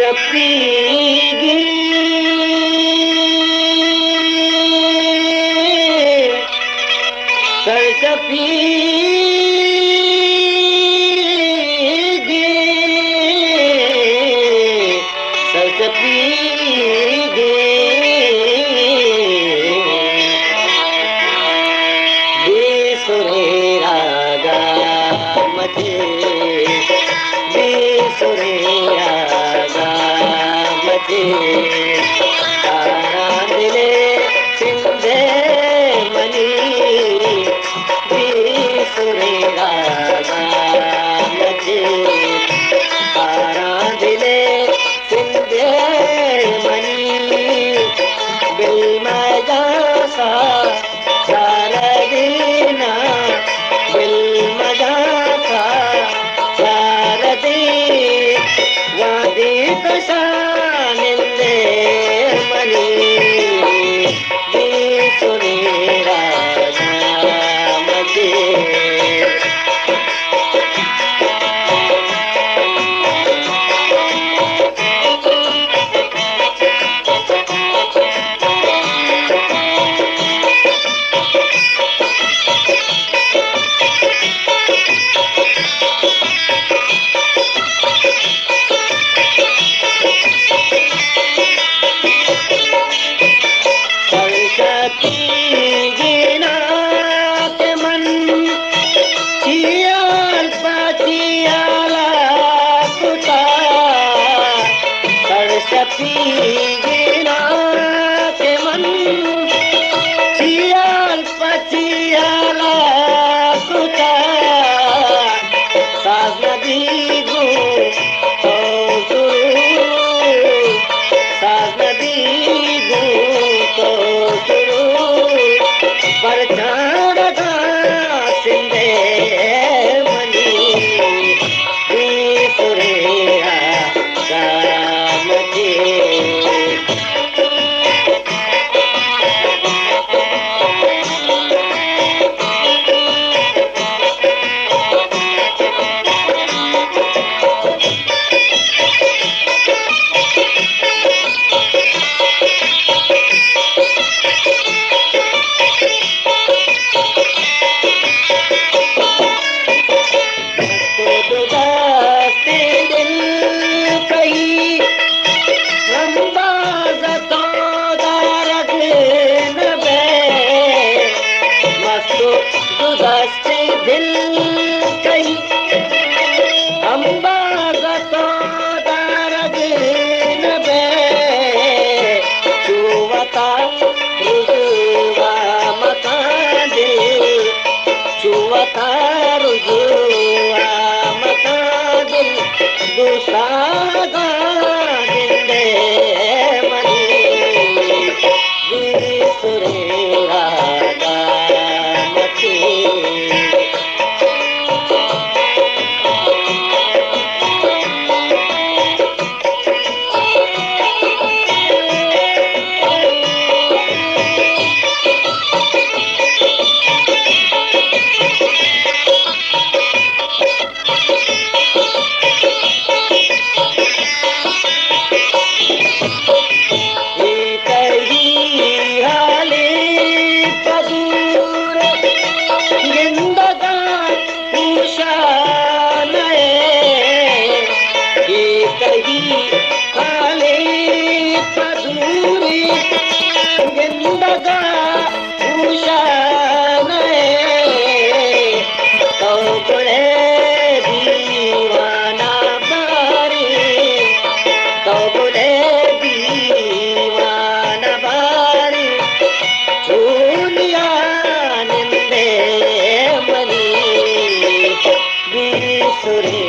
सरसपीगी सरसपीगी सरसपीगी बेसुरे रागा मचे बेसुरे रागा मचे तारा दिले सिंधे मनी बेसुरे रागा मचे तारा दिले सिंधे मनी बिल मजा सा शारदीना बिल मजा सा शारदी वादी कशानिंदे मनी बेसुरे रागा मचे सरसपीगिना के मन चियाल पचियाला कुता सास नदी गो तो सुरू सास नदी गो तो सुरू पर चांदा सिंधे मनी बेसुरे रागा मचे दिल कई अंबाज़तो दारग नबे चुवता रुजुवा मता दिल चुवता रुजुवा मता दिल दुसागा जिंदे मनी बेसुरे रागा मचे बेसुरे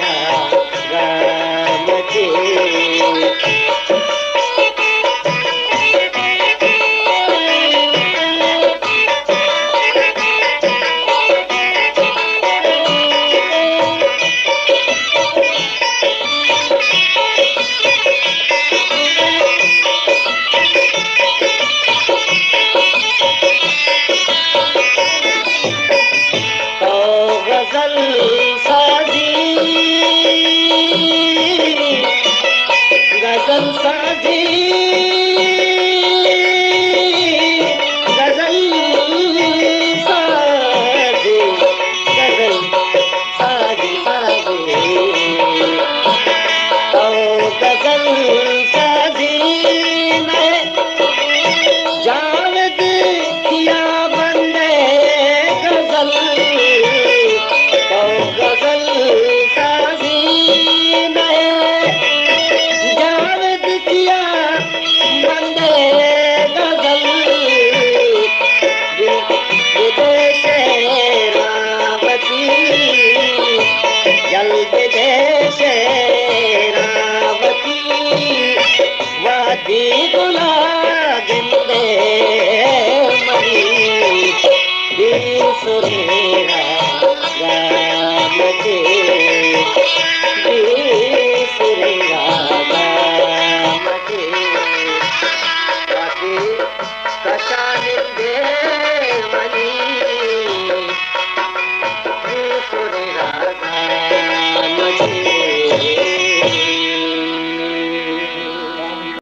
रागा मचे गुला गिंदे मरी बिसुरे